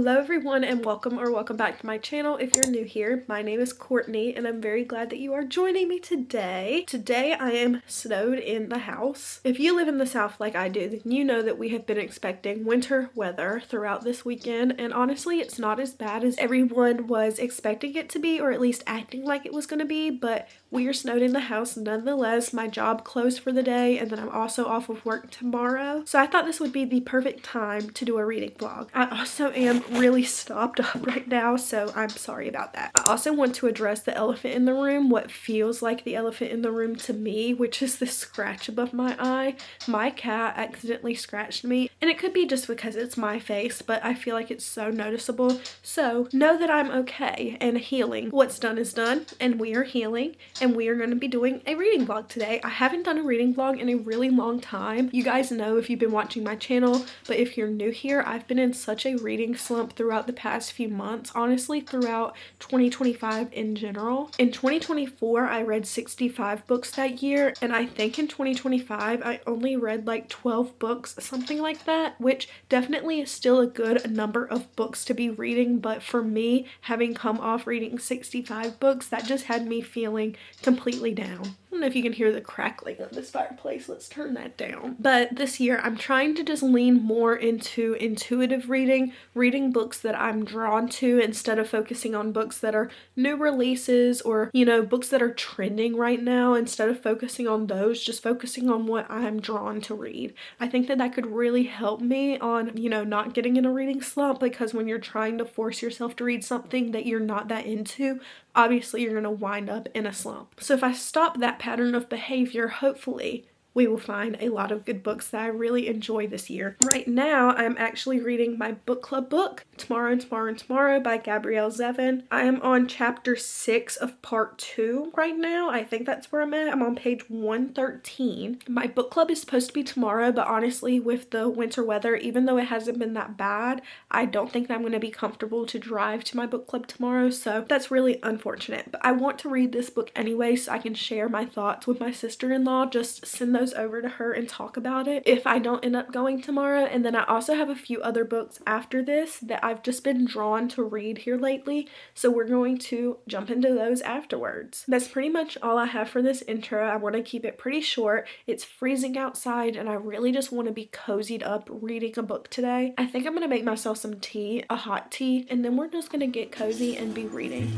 Hello everyone and welcome back to my channel. If you're new here, my name is Courtney and I'm very glad that you are joining me today. Today I am snowed in the house. If you live in the South like I do, then you know that we have been expecting winter weather throughout this weekend, and honestly it's not as bad as everyone was expecting it to be, or at least acting like it was going to be, but we are snowed in the house nonetheless. My job closed for the day and then I'm also off of work tomorrow, so I thought this would be the perfect time to do a reading vlog. I also am really stopped up right now, so I'm sorry about that. I also want to address the elephant in the room, what feels like the elephant in the room to me, which is this scratch above my eye. My cat accidentally scratched me, and it could be just because it's my face, but I feel like it's so noticeable. So know that I'm okay and healing. What's done is done, and we are healing, and we are going to be doing a reading vlog today. I haven't done a reading vlog in a really long time. You guys know if you've been watching my channel, but if you're new here, I've been in such a reading slump throughout the past few months, honestly throughout 2025 in general. In 2024 I read 65 books that year, and I think in 2025 I only read like 12 books, something like that, which definitely is still a good number of books to be reading, but for me, having come off reading 65 books, that just had me feeling completely down. I don't know if you can hear the crackling of this fireplace. Let's turn that down. But this year I'm trying to just lean more into intuitive reading books that I'm drawn to instead of focusing on books that are new releases or, you know, books that are trending right now. Instead of focusing on those, just focusing on what I'm drawn to read. I think that that could really help me on, you know, not getting in a reading slump, because when you're trying to force yourself to read something that you're not that into, obviously you're going to wind up in a slump. So if I stop that pattern of behavior, hopefully we will find a lot of good books that I really enjoy this year. Right now, I'm actually reading my book club book, Tomorrow and Tomorrow and Tomorrow by Gabrielle Zevin. I am on chapter 6 of part 2 right now. I think that's where I'm at. I'm on page 113. My book club is supposed to be tomorrow, but honestly, with the winter weather, even though it hasn't been that bad, I don't think that I'm going to be comfortable to drive to my book club tomorrow, so that's really unfortunate. But I want to read this book anyway so I can share my thoughts with my sister-in-law, just send those over to her and talk about it if I don't end up going tomorrow. And then I also have a few other books after this that I've just been drawn to read here lately, so we're going to jump into those afterwards. That's pretty much all I have for this intro. I want to keep it pretty short. It's freezing outside and I really just want to be cozied up reading a book today. I think I'm going to make myself some tea, a hot tea, and then we're just going to get cozy and be reading.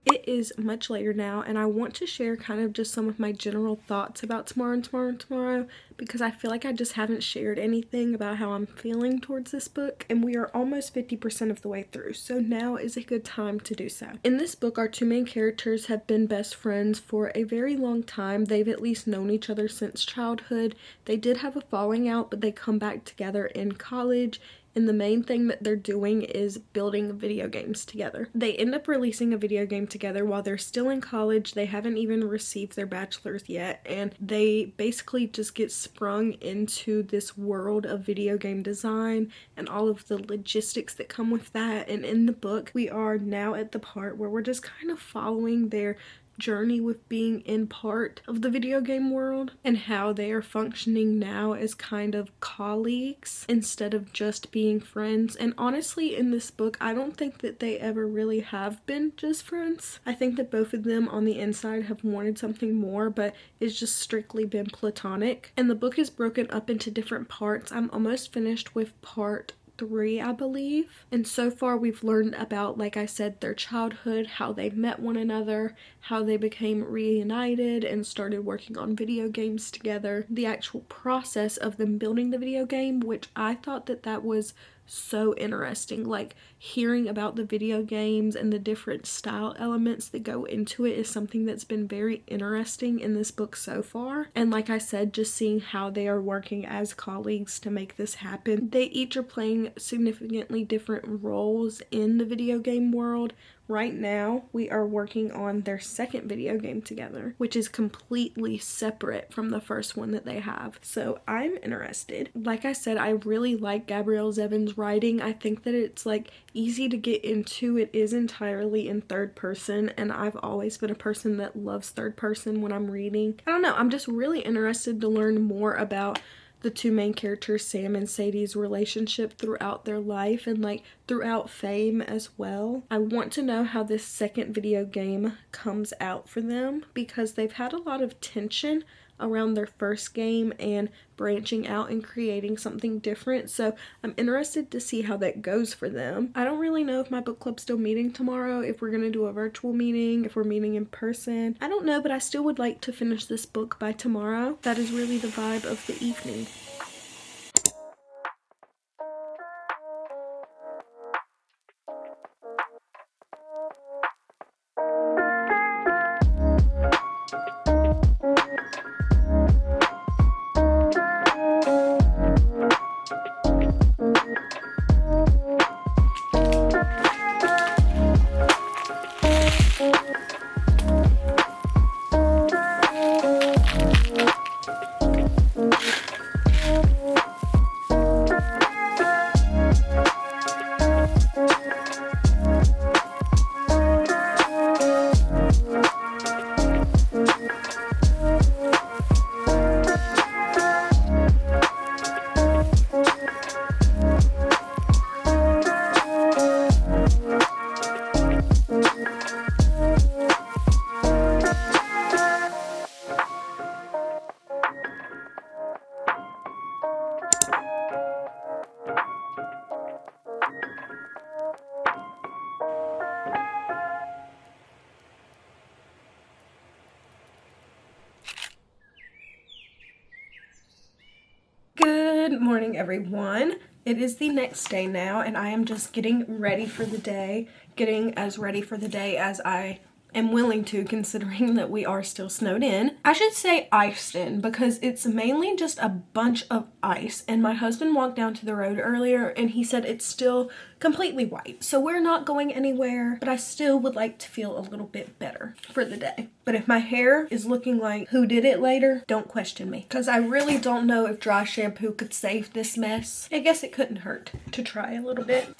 It is much later now, and I want to share kind of just some of my general thoughts about Tomorrow and Tomorrow and Tomorrow, because I feel like I just haven't shared anything about how I'm feeling towards this book, and we are almost 50% of the way through, so now is a good time to do so. In this book, our two main characters have been best friends for a very long time. They've at least known each other since childhood. They did have a falling out, but they come back together in college. And the main thing that they're doing is building video games together. They end up releasing a video game together while they're still in college. They haven't even received their bachelor's yet, and they basically just get sprung into this world of video game design and all of the logistics that come with that. And in the book, we are now at the part where we're just kind of following their journey with being in part of the video game world and how they are functioning now as kind of colleagues instead of just being friends. And honestly, in this book, I don't think that they ever really have been just friends. I think that both of them on the inside have wanted something more, but it's just strictly been platonic. And the book is broken up into different parts. I'm almost finished with part 3, I believe. And so far we've learned about, like I said, their childhood, how they met one another, how they became reunited and started working on video games together, the actual process of them building the video game, which I thought that that was so interesting. Like, hearing about the video games and the different style elements that go into it is something that's been very interesting in this book so far. And like I said, just seeing how they are working as colleagues to make this happen. They each are playing significantly different roles in the video game world. Right now, we are working on their second video game together, which is completely separate from the first one that they have. So I'm interested. Like I said, I really like Gabrielle Zevin's writing. I think that it's like easy to get into. It is entirely in third person, and I've always been a person that loves third person when I'm reading. I don't know, I'm just really interested to learn more about the two main characters, Sam and Sadie's relationship throughout their life and like throughout Fame as well. I want to know how this second video game comes out for them because they've had a lot of tension around their first game and branching out and creating something different. So I'm interested to see how that goes for them. I don't really know if my book club's still meeting tomorrow, if we're going to do a virtual meeting, if we're meeting in person. I don't know, but I still would like to finish this book by tomorrow. That is really the vibe of the evening. Good morning, everyone. It is the next day now, and I am just getting ready for the day, getting as ready for the day as I am willing to, considering that we are still snowed in. I should say iced in because it's mainly just a bunch of ice, and my husband walked down to the road earlier and he said it's still completely white. So we're not going anywhere, but I still would like to feel a little bit better for the day. But if my hair is looking like who did it later, don't question me, because I really don't know if dry shampoo could save this mess. I guess it couldn't hurt to try a little bit.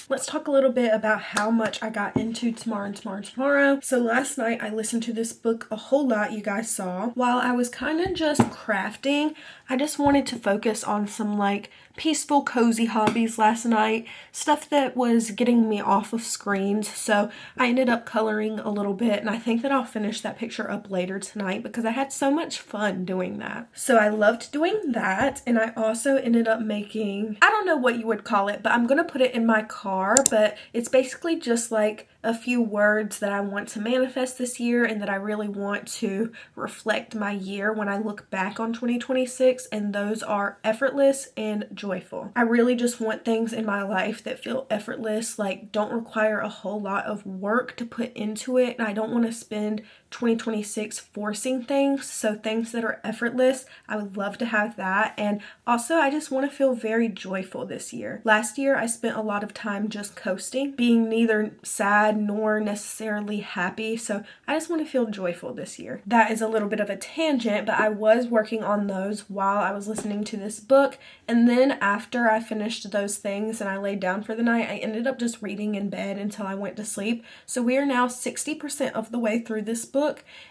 Let's talk a little bit about how much I got into tomorrow. So last night I listened to this book a whole lot, you guys saw. While I was kind of just crafting, I just wanted to focus on some like peaceful, cozy hobbies last night. Stuff that was getting me off of screens. So I ended up coloring a little bit, and I think that I'll finish that picture up later tonight because I had so much fun doing that. So I loved doing that, and I also ended up making, I don't know what you would call it, but I'm gonna put it in my car, but it's basically just like a few words that I want to manifest this year and that I really want to reflect my year when I look back on 2026, and those are effortless and joyful. I really just want things in my life that feel effortless, like don't require a whole lot of work to put into it, and I don't want to spend 2026 forcing things. So things that are effortless, I would love to have that. And also I just want to feel very joyful this year. Last year I spent a lot of time just coasting, being neither sad nor necessarily happy. So I just want to feel joyful this year. That is a little bit of a tangent, but I was working on those while I was listening to this book. And then after I finished those things and I laid down for the night, I ended up just reading in bed until I went to sleep. So we are now 60% of the way through this book.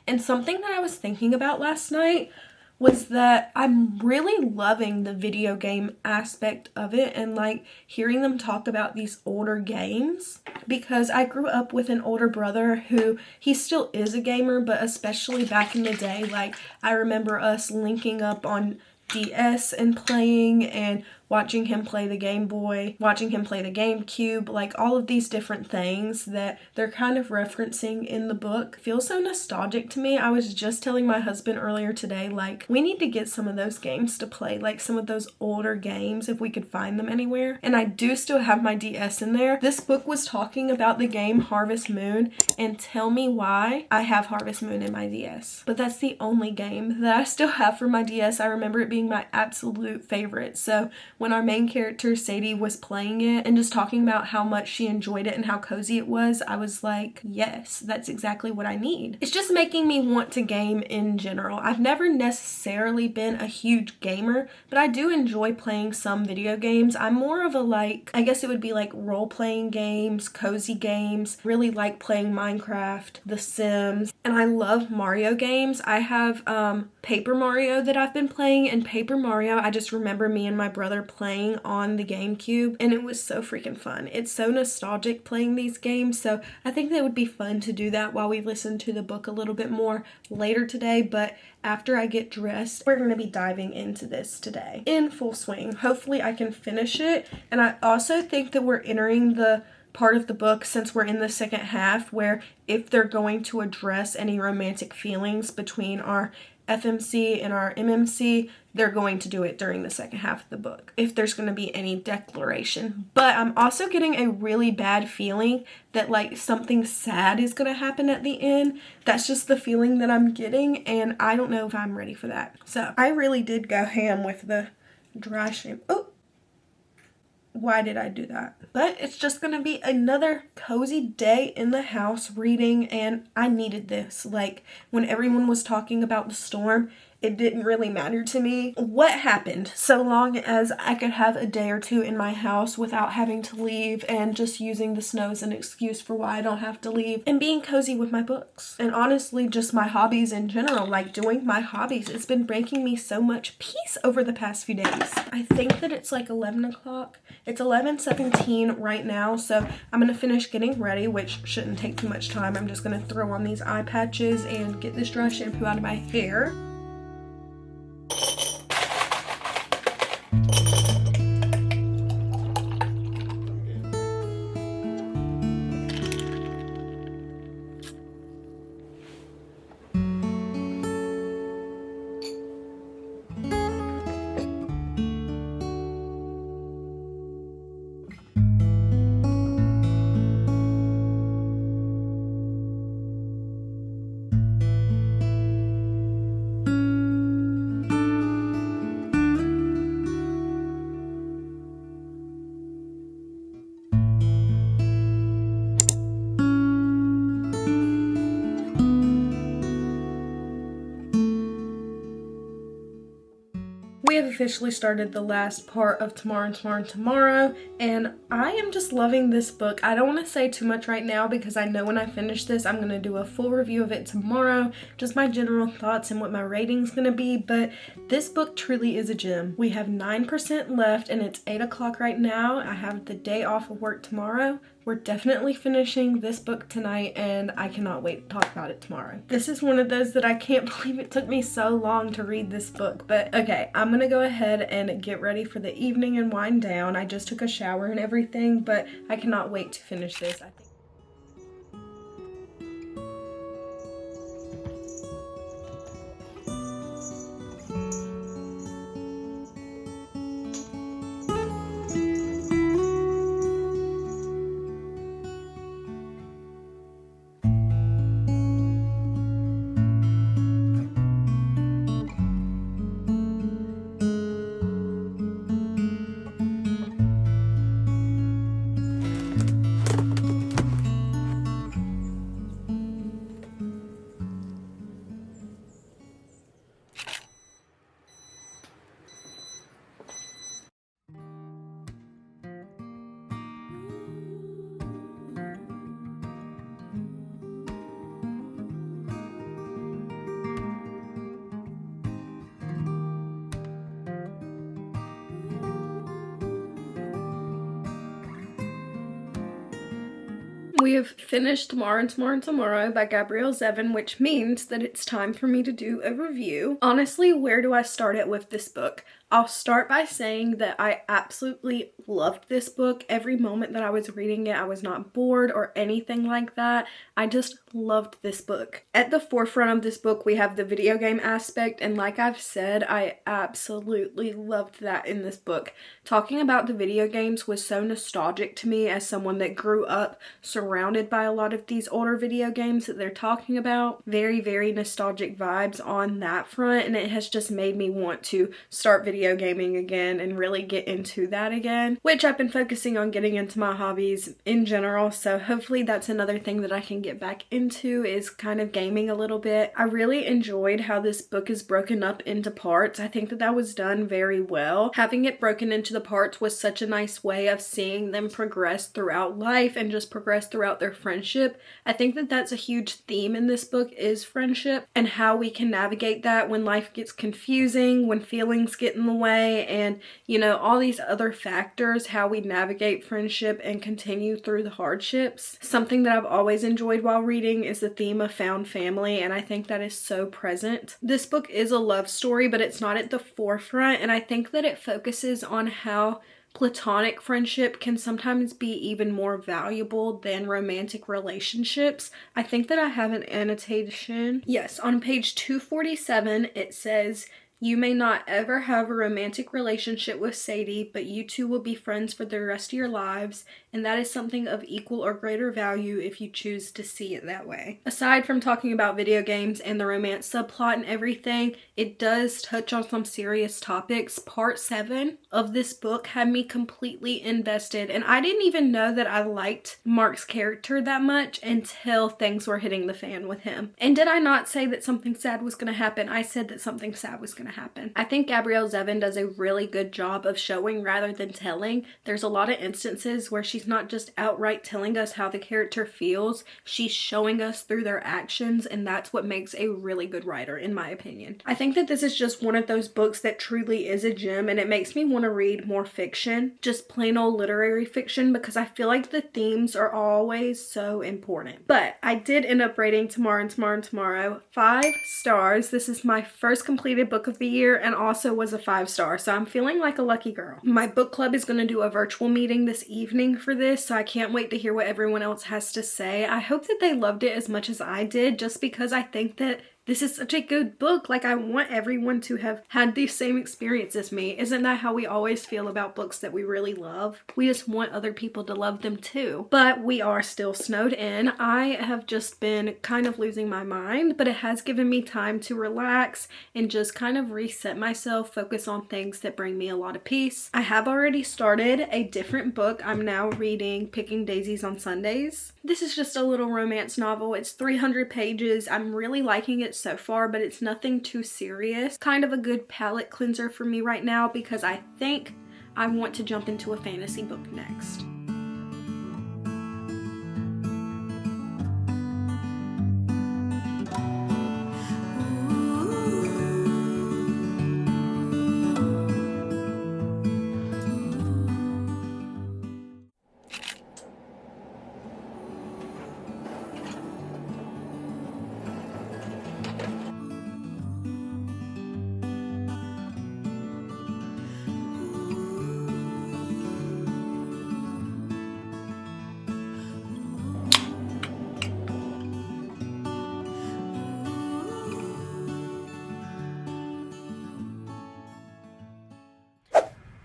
And something that I was thinking about last night was that I'm really loving the video game aspect of it and like hearing them talk about these older games, because I grew up with an older brother who, he still is a gamer, but especially back in the day, like I remember us linking up on DS and playing, and watching him play the Game Boy, watching him play the GameCube, like all of these different things that they're kind of referencing in the book feels so nostalgic to me. I was just telling my husband earlier today, like, we need to get some of those games to play, like some of those older games if we could find them anywhere. And I do still have my DS in there. This book was talking about the game Harvest Moon, and tell me why I have Harvest Moon in my DS. But that's the only game that I still have for my DS. I remember it being my absolute favorite. So when our main character Sadie was playing it and just talking about how much she enjoyed it and how cozy it was, I was like, yes, that's exactly what I need. It's just making me want to game in general. I've never necessarily been a huge gamer, but I do enjoy playing some video games. I'm more of a, like, I guess it would be like role-playing games, cozy games. Really like playing Minecraft, The Sims, and I love Mario games. I have Paper Mario that I've been playing, and Paper Mario, I just remember me and my brother playing on the GameCube, and it was so freaking fun. It's so nostalgic playing these games, so I think that would be fun to do that while we listen to the book a little bit more later today. But after I get dressed, we're going to be diving into this today in full swing. Hopefully I can finish it, and I also think that we're entering the part of the book, since we're in the second half, where if they're going to address any romantic feelings between our FMC and our MMC, they're going to do it during the second half of the book, if there's going to be any declaration. But I'm also getting a really bad feeling that, like, something sad is going to happen at the end. That's just the feeling that I'm getting, and I don't know if I'm ready for that. So I really did go ham with the dry shampoo. Oh, why did I do that? But it's just gonna be another cozy day in the house reading, and I needed this. Like, when everyone was talking about the storm, it didn't really matter to me what happened, so long as I could have a day or two in my house without having to leave and just using the snow as an excuse for why I don't have to leave, and being cozy with my books. And honestly, just my hobbies in general, like doing my hobbies. It's been bringing me so much peace over the past few days. I think that it's like 11 o'clock. It's 11:17 right now, so I'm gonna finish getting ready, which shouldn't take too much time. I'm just gonna throw on these eye patches and get this dry shampoo out of my hair. We have officially started the last part of Tomorrow, and I am just loving this book. I don't want to say too much right now because I know when I finish this, I'm going to do a full review of it tomorrow, just my general thoughts and what my rating's going to be, but this book truly is a gem. We have 9% left, and it's 8 o'clock right now. I have the day off of work tomorrow. We're definitely finishing this book tonight, and I cannot wait to talk about it tomorrow. This is one of those that I can't believe it took me so long to read this book. But okay, I'm gonna go ahead and get ready for the evening and wind down. I just took a shower and everything, but I cannot wait to finish this. We have finished Tomorrow by Gabrielle Zevin, which means that it's time for me to do a review. Honestly, where do I start it with this book? I'll start by saying that I absolutely loved this book. Every moment that I was reading it, I was not bored or anything like that. I just loved this book. At the forefront of this book, we have the video game aspect, and like I've said, I absolutely loved that in this book. Talking about the video games was so nostalgic to me as someone that grew up surrounded by a lot of these older video games that they're talking about. Very, very nostalgic vibes on that front, and it has just made me want to start video gaming again and really get into that again, which I've been focusing on getting into my hobbies in general, so hopefully that's another thing that I can get back into, is kind of gaming a little bit. I really enjoyed how this book is broken up into parts. I think that was done very well. Having it broken into the parts was such a nice way of seeing them progress throughout life and just progress throughout their friendship. I think that that's a huge theme in this book, is friendship and how we can navigate that when life gets confusing, when feelings get in the way, and you know, all these other factors, how we navigate friendship and continue through the hardships. Something that I've always enjoyed while reading is the theme of found family, and I think that is so present. This book is a love story, but it's not at the forefront, and I think that it focuses on how platonic friendship can sometimes be even more valuable than romantic relationships. I think that I have an annotation. Yes, on page 247 it says, "You may not ever have a romantic relationship with Sadie, but you two will be friends for the rest of your lives, and that is something of equal or greater value if you choose to see it that way." Aside from talking about video games and the romance subplot and everything, it does touch on some serious topics. Part 7 of this book had me completely invested, and I didn't even know that I liked Mark's character that much until things were hitting the fan with him. And did I not say that something sad was going to happen? I said that something sad was going to happen. I think Gabrielle Zevin does a really good job of showing rather than telling. There's a lot of instances where she's not just outright telling us how the character feels, she's showing us through their actions, and that's what makes a really good writer, in my opinion. I think that this is just one of those books that truly is a gem, and it makes me want to read more fiction, just plain old literary fiction, because I feel like the themes are always so important. But I did end up rating Tomorrow and Tomorrow and Tomorrow 5 stars. This is my first completed book of the year and also was a 5-star, so I'm feeling like a lucky girl. My book club is going to do a virtual meeting this evening for this, so I can't wait to hear what everyone else has to say. I hope that they loved it as much as I did, just because I think that this is such a good book. Like, I want everyone to have had the same experience as me. Isn't that how we always feel about books that we really love? We just want other people to love them too. But we are still snowed in. I have just been kind of losing my mind, but it has given me time to relax and just kind of reset myself, focus on things that bring me a lot of peace. I have already started a different book. I'm now reading Picking Daisies on Sundays. This is just a little romance novel. It's 300 pages. I'm really liking it so far, but it's nothing too serious. Kind of a good palate cleanser for me right now, because I think I want to jump into a fantasy book next.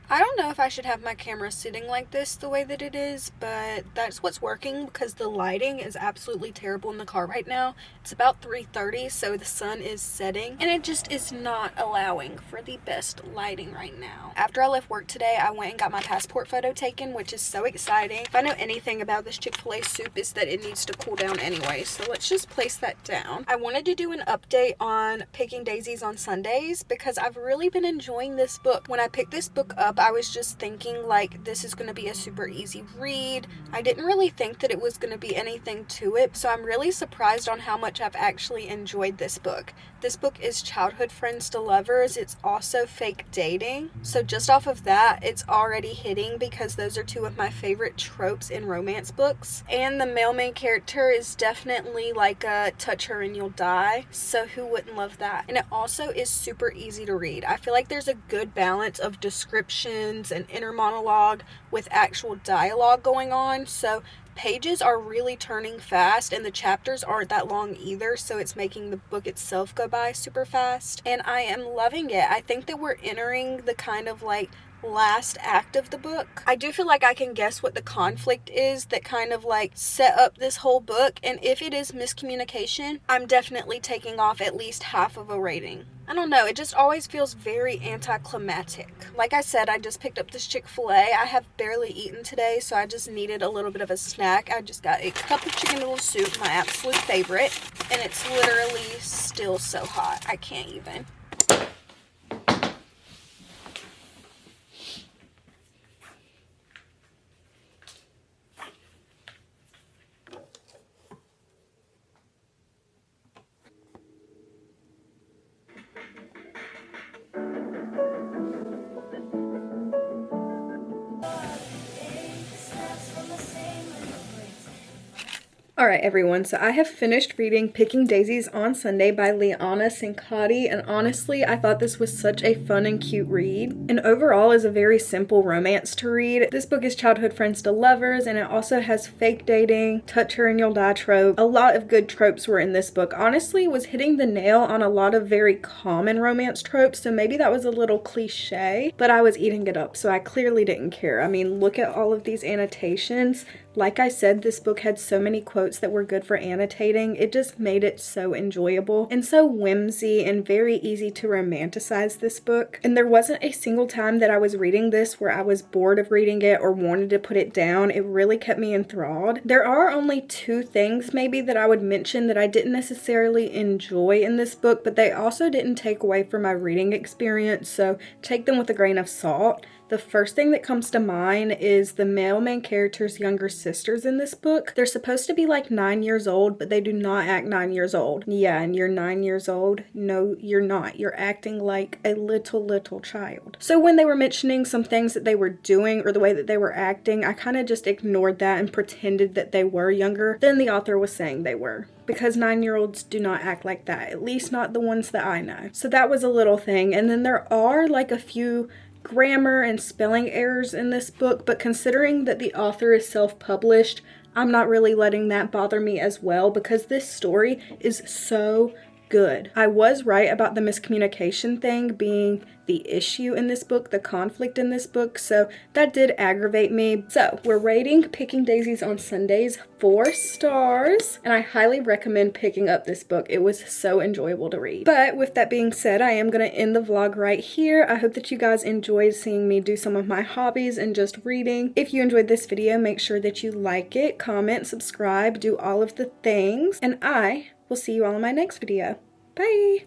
I don't know if I should have my camera sitting like this the way that it is, but that's what's working because the lighting is absolutely terrible in the car right now. It's about 3:30, so the sun is setting, and it just is not allowing for the best lighting right now. After I left work today, I went and got my passport photo taken, which is so exciting. If I know anything about this Chick-fil-A soup, is that it needs to cool down anyway, so let's just place that down. I wanted to do an update on Picking Daisies on Sundays because I've really been enjoying this book. When I picked this book up, I was just just thinking like this is going to be a super easy read. I didn't really think that it was going to be anything to it, so I'm really surprised on how much I've actually enjoyed this book. This book is childhood friends to lovers. It's also fake dating. So just off of that, it's already hitting because those are two of my favorite tropes in romance books. And the male main character is definitely like a touch her and you'll die. So who wouldn't love that? And it also is super easy to read. I feel like there's a good balance of descriptions and inner monologue with actual dialogue going on. So pages are really turning fast, and the chapters aren't that long either, so it's making the book itself go by super fast, and I am loving it. I think that we're entering the kind of like last act of the book. I do feel like I can guess what the conflict is that kind of like set up this whole book, and if it is miscommunication, I'm definitely taking off at least half of a rating. I don't know, it just always feels very anticlimactic. Like I said, I just picked up this Chick-fil-A. I have barely eaten today, so I just needed a little bit of a snack. I just got a cup of chicken noodle soup, my absolute favorite, and it's literally still so hot. I can't even. Alright everyone, so I have finished reading Picking Daisies on Sunday by Liana Cincotti, and honestly I thought this was such a fun and cute read, and overall is a very simple romance to read. This book is childhood friends to lovers, and it also has fake dating, touch her and you'll die trope. A lot of good tropes were in this book. Honestly, it was hitting the nail on a lot of very common romance tropes, so maybe that was a little cliche, but I was eating it up, so I clearly didn't care. I mean, look at all of these annotations. Like I said, this book had so many quotes that were good for annotating. It just made it so enjoyable and so whimsy and very easy to romanticize this book. And there wasn't a single time that I was reading this where I was bored of reading it or wanted to put it down. It really kept me enthralled. There are only two things maybe that I would mention that I didn't necessarily enjoy in this book, but they also didn't take away from my reading experience, so take them with a grain of salt. The first thing that comes to mind is the male main character's younger sisters in this book. They're supposed to be like 9 years old, but they do not act 9 years old. Yeah, and you're 9 years old? No, you're not. You're acting like a little child. So when they were mentioning some things that they were doing or the way that they were acting, I kind of just ignored that and pretended that they were younger than the author was saying they were. Because 9-year-olds do not act like that, at least not the ones that I know. So that was a little thing. And then there are like a few grammar and spelling errors in this book, but considering that the author is self-published, I'm not really letting that bother me as well because this story is so good. I was right about the miscommunication thing being the issue in this book, the conflict in this book, so that did aggravate me. So we're rating Picking Daisies on Sundays 4 stars, and I highly recommend picking up this book. It was so enjoyable to read. But with that being said, I am going to end the vlog right here. I hope that you guys enjoyed seeing me do some of my hobbies and just reading. If you enjoyed this video, make sure that you like it, comment, subscribe, do all of the things, and I will see you all in my next video. Bye!